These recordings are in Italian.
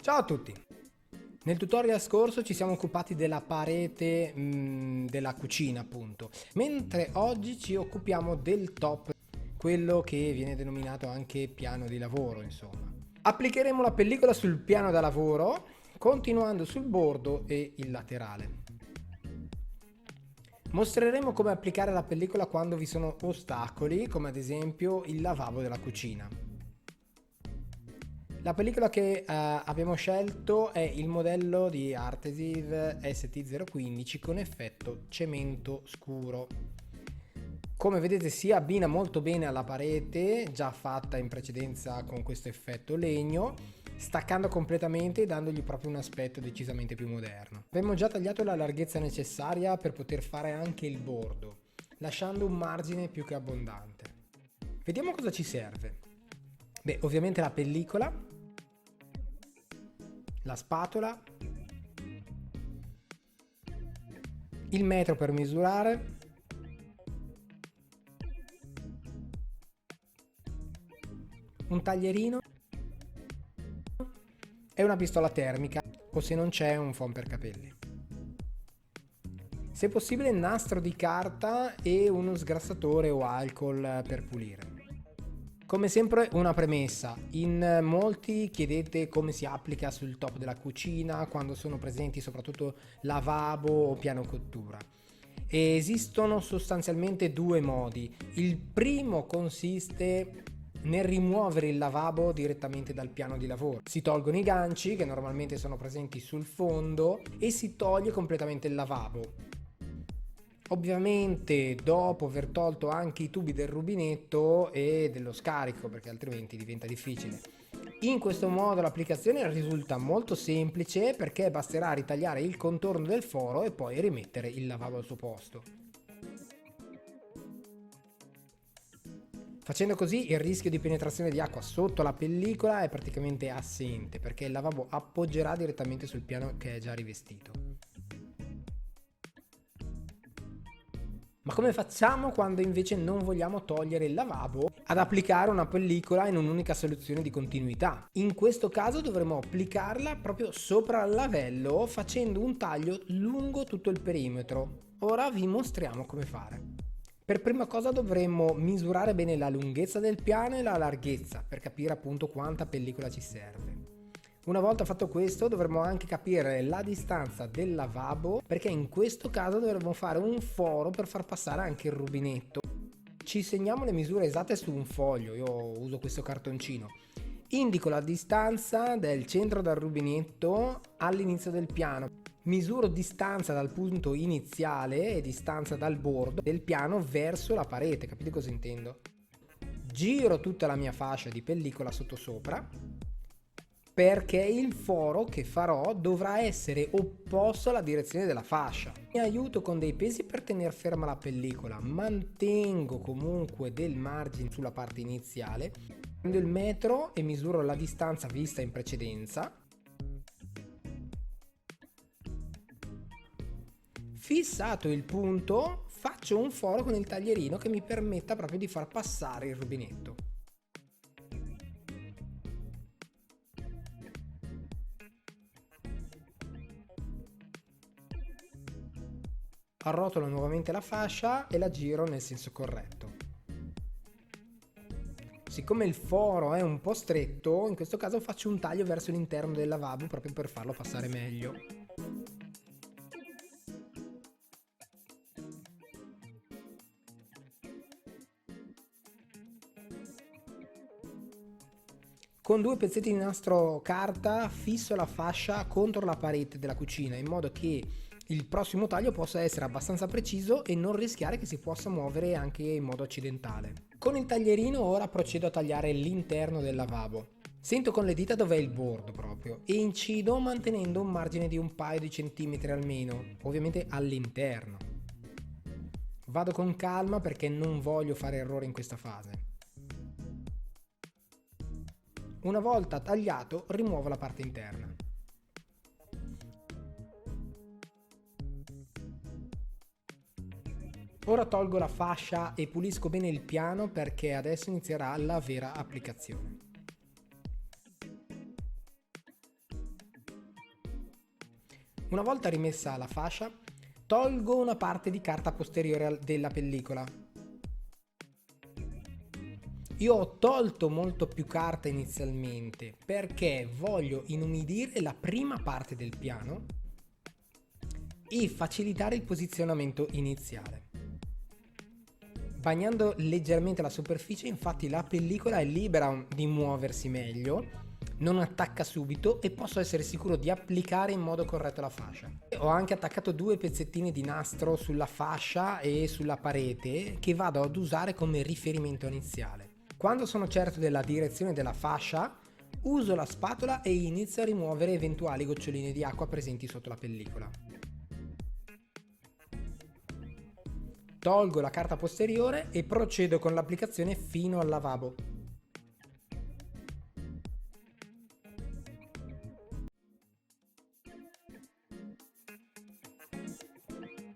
Ciao a tutti! Nel tutorial scorso ci siamo occupati della parete della cucina, appunto, mentre oggi ci occupiamo del top, quello che viene denominato anche piano di lavoro, insomma. Applicheremo la pellicola sul piano da lavoro, continuando sul bordo e il laterale. Mostreremo come applicare la pellicola quando vi sono ostacoli, come ad esempio il lavabo della cucina. La pellicola che abbiamo scelto è il modello di Artesiv ST015 con effetto cemento scuro. Come vedete si abbina molto bene alla parete, già fatta in precedenza con questo effetto legno, staccando completamente e dandogli proprio un aspetto decisamente più moderno. Abbiamo già tagliato la larghezza necessaria per poter fare anche il bordo, lasciando un margine più che abbondante. Vediamo cosa ci serve. Beh, ovviamente la pellicola, la spatola, il metro per misurare, un taglierino e una pistola termica, o se non c'è un foam per capelli. Se possibile nastro di carta e uno sgrassatore o alcol per pulire. Come sempre una premessa, in molti chiedete come si applica sul top della cucina quando sono presenti soprattutto lavabo o piano cottura. E esistono sostanzialmente due modi. Il primo consiste nel rimuovere il lavabo direttamente dal piano di lavoro. Si tolgono i ganci che normalmente sono presenti sul fondo e si toglie completamente il lavabo. Ovviamente dopo aver tolto anche i tubi del rubinetto e dello scarico, perché altrimenti diventa difficile. In questo modo l'applicazione risulta molto semplice perché basterà ritagliare il contorno del foro e poi rimettere il lavabo al suo posto. Facendo così il rischio di penetrazione di acqua sotto la pellicola è praticamente assente perché il lavabo appoggerà direttamente sul piano che è già rivestito. Ma come facciamo quando invece non vogliamo togliere il lavabo ad applicare una pellicola in un'unica soluzione di continuità? In questo caso dovremo applicarla proprio sopra il lavello facendo un taglio lungo tutto il perimetro. Ora vi mostriamo come fare. Per prima cosa dovremmo misurare bene la lunghezza del piano e la larghezza per capire appunto quanta pellicola ci serve. Una volta fatto questo dovremo anche capire la distanza del lavabo perché in questo caso dovremo fare un foro per far passare anche il rubinetto. Ci segniamo le misure esatte su un foglio, io uso questo cartoncino. Indico la distanza del centro del rubinetto all'inizio del piano. Misuro distanza dal punto iniziale e distanza dal bordo del piano verso la parete, capite cosa intendo? Giro tutta la mia fascia di pellicola sottosopra perché il foro che farò dovrà essere opposto alla direzione della fascia. Mi aiuto con dei pesi per tenere ferma la pellicola, mantengo comunque del margine sulla parte iniziale, prendo il metro e misuro la distanza vista in precedenza. Fissato il punto, faccio un foro con il taglierino che mi permetta proprio di far passare il rubinetto. Arrotolo nuovamente la fascia e la giro nel senso corretto. Siccome il foro è un po' stretto, in questo caso faccio un taglio verso l'interno del lavabo proprio per farlo passare meglio. Con due pezzetti di nastro carta fisso la fascia contro la parete della cucina in modo che il prossimo taglio possa essere abbastanza preciso e non rischiare che si possa muovere anche in modo accidentale. Con il taglierino ora procedo a tagliare l'interno del lavabo. Sento con le dita dov'è il bordo proprio e incido mantenendo un margine di un paio di centimetri almeno, ovviamente all'interno. Vado con calma perché non voglio fare errore in questa fase. Una volta tagliato rimuovo la parte interna. Ora tolgo la fascia e pulisco bene il piano perché adesso inizierà la vera applicazione. Una volta rimessa la fascia, tolgo una parte di carta posteriore della pellicola. Io ho tolto molto più carta inizialmente perché voglio inumidire la prima parte del piano e facilitare il posizionamento iniziale. Bagnando leggermente la superficie, infatti, la pellicola è libera di muoversi meglio, non attacca subito e posso essere sicuro di applicare in modo corretto la fascia. Ho anche attaccato 2 pezzettini di nastro sulla fascia e sulla parete che vado ad usare come riferimento iniziale. Quando sono certo della direzione della fascia, uso la spatola e inizio a rimuovere eventuali goccioline di acqua presenti sotto la pellicola. Tolgo la carta posteriore e procedo con l'applicazione fino al lavabo.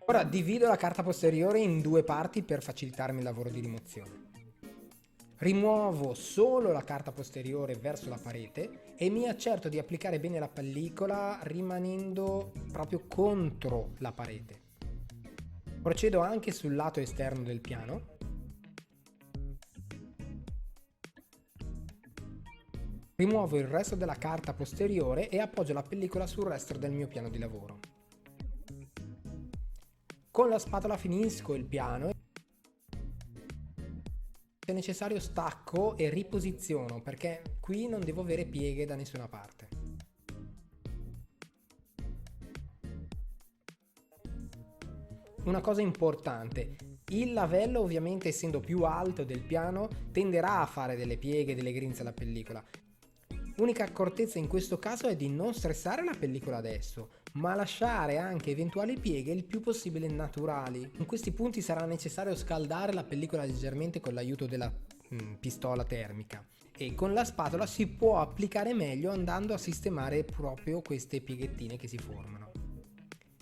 Ora divido la carta posteriore in 2 parti per facilitarmi il lavoro di rimozione. Rimuovo solo la carta posteriore verso la parete e mi accerto di applicare bene la pellicola rimanendo proprio contro la parete. Procedo anche sul lato esterno del piano. Rimuovo il resto della carta posteriore e appoggio la pellicola sul resto del mio piano di lavoro. Con la spatola finisco il piano. Se necessario stacco e riposiziono perché qui non devo avere pieghe da nessuna parte. Una cosa importante, il lavello ovviamente essendo più alto del piano tenderà a fare delle pieghe, delle grinze alla pellicola. L'unica accortezza in questo caso è di non stressare la pellicola adesso, ma lasciare anche eventuali pieghe il più possibile naturali. In questi punti sarà necessario scaldare la pellicola leggermente con l'aiuto della pistola termica e con la spatola si può applicare meglio andando a sistemare proprio queste pieghettine che si formano.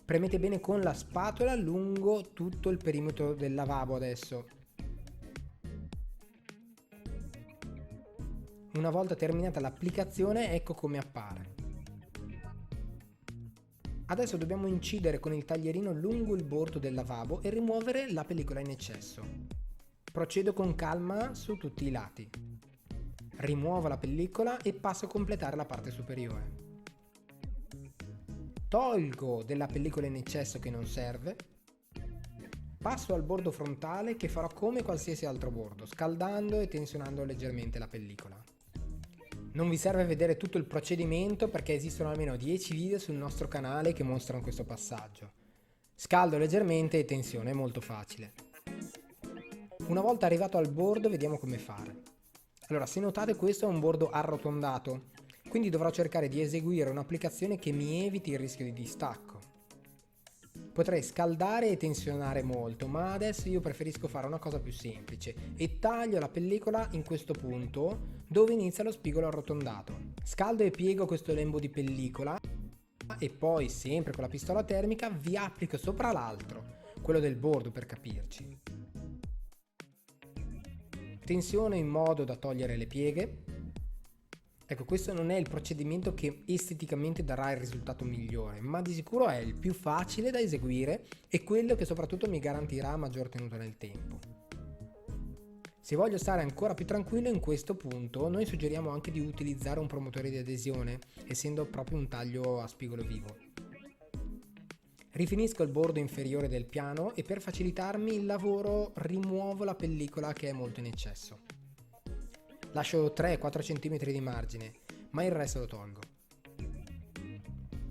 Premete bene con la spatola lungo tutto il perimetro del lavabo adesso. Una volta terminata l'applicazione, ecco come appare. Adesso dobbiamo incidere con il taglierino lungo il bordo del lavabo e rimuovere la pellicola in eccesso. Procedo con calma su tutti i lati. Rimuovo la pellicola e passo a completare la parte superiore. Tolgo della pellicola in eccesso che non serve. Passo al bordo frontale che farò come qualsiasi altro bordo, scaldando e tensionando leggermente la pellicola. Non vi serve vedere tutto il procedimento perché esistono almeno 10 video sul nostro canale che mostrano questo passaggio. Scaldo leggermente e tensione, è molto facile. Una volta arrivato al bordo vediamo come fare. Allora, se notate questo è un bordo arrotondato, quindi dovrò cercare di eseguire un'applicazione che mi eviti il rischio di distacco. Potrei scaldare e tensionare molto, ma adesso io preferisco fare una cosa più semplice e taglio la pellicola in questo punto dove inizia lo spigolo arrotondato. Scaldo e piego questo lembo di pellicola e poi, sempre con la pistola termica, vi applico sopra l'altro, quello del bordo per capirci. Tensiono in modo da togliere le pieghe. Ecco, questo non è il procedimento che esteticamente darà il risultato migliore, ma di sicuro è il più facile da eseguire e quello che soprattutto mi garantirà maggior tenuta nel tempo. Se voglio stare ancora più tranquillo in questo punto, noi suggeriamo anche di utilizzare un promotore di adesione, essendo proprio un taglio a spigolo vivo. Rifinisco il bordo inferiore del piano e per facilitarmi il lavoro rimuovo la pellicola che è molto in eccesso. Lascio 3-4 cm di margine, ma il resto lo tolgo.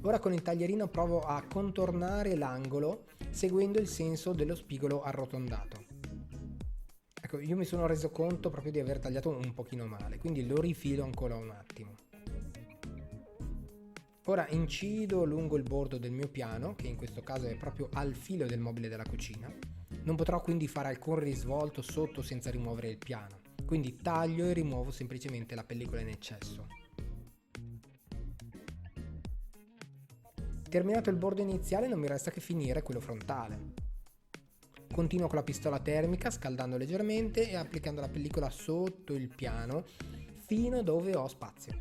Ora con il taglierino provo a contornare l'angolo seguendo il senso dello spigolo arrotondato. Ecco, io mi sono reso conto proprio di aver tagliato un pochino male, quindi lo rifilo ancora un attimo. Ora incido lungo il bordo del mio piano, che in questo caso è proprio al filo del mobile della cucina. Non potrò quindi fare alcun risvolto sotto senza rimuovere il piano. Quindi taglio e rimuovo semplicemente la pellicola in eccesso. Terminato il bordo iniziale non mi resta che finire quello frontale. Continuo con la pistola termica scaldando leggermente e applicando la pellicola sotto il piano fino dove ho spazio.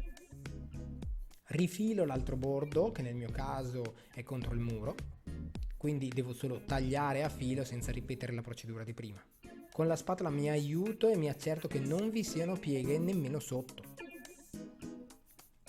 rifilo l'altro bordo, che nel mio caso è contro il muro, quindi devo solo tagliare a filo senza ripetere la procedura di prima. Con la spatola mi aiuto e mi accerto che non vi siano pieghe nemmeno sotto.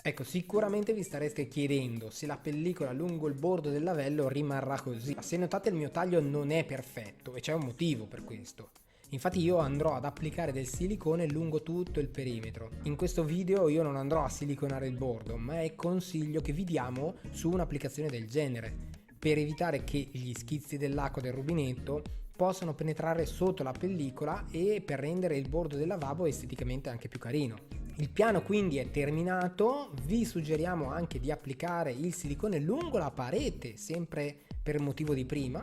Ecco, sicuramente vi stareste chiedendo se la pellicola lungo il bordo del lavello rimarrà così. Se notate, il mio taglio non è perfetto e c'è un motivo per questo. Infatti io andrò ad applicare del silicone lungo tutto il perimetro. In questo video io non andrò a siliconare il bordo, ma è consiglio che vi diamo su un'applicazione del genere, per evitare che gli schizzi dell'acqua del rubinetto possano penetrare sotto la pellicola e per rendere il bordo del lavabo esteticamente anche più carino. Il piano quindi è terminato, vi suggeriamo anche di applicare il silicone lungo la parete, sempre per il motivo di prima.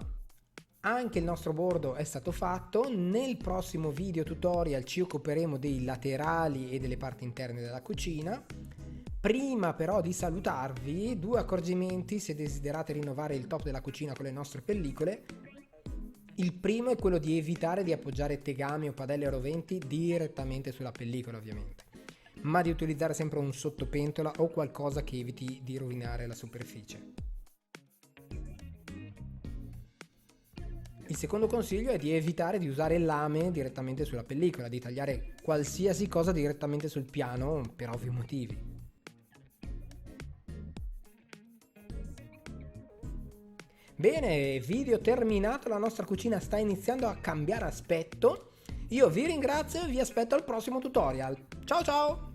Anche il nostro bordo è stato fatto, nel prossimo video tutorial ci occuperemo dei laterali e delle parti interne della cucina. Prima però di salutarvi, 2 accorgimenti se desiderate rinnovare il top della cucina con le nostre pellicole. Il primo è quello di evitare di appoggiare tegami o padelle roventi direttamente sulla pellicola, ovviamente, ma di utilizzare sempre un sottopentola o qualcosa che eviti di rovinare la superficie. Il secondo consiglio è di evitare di usare lame direttamente sulla pellicola, di tagliare qualsiasi cosa direttamente sul piano per ovvi motivi. Bene, video terminato, la nostra cucina sta iniziando a cambiare aspetto. Io vi ringrazio e vi aspetto al prossimo tutorial. Ciao ciao!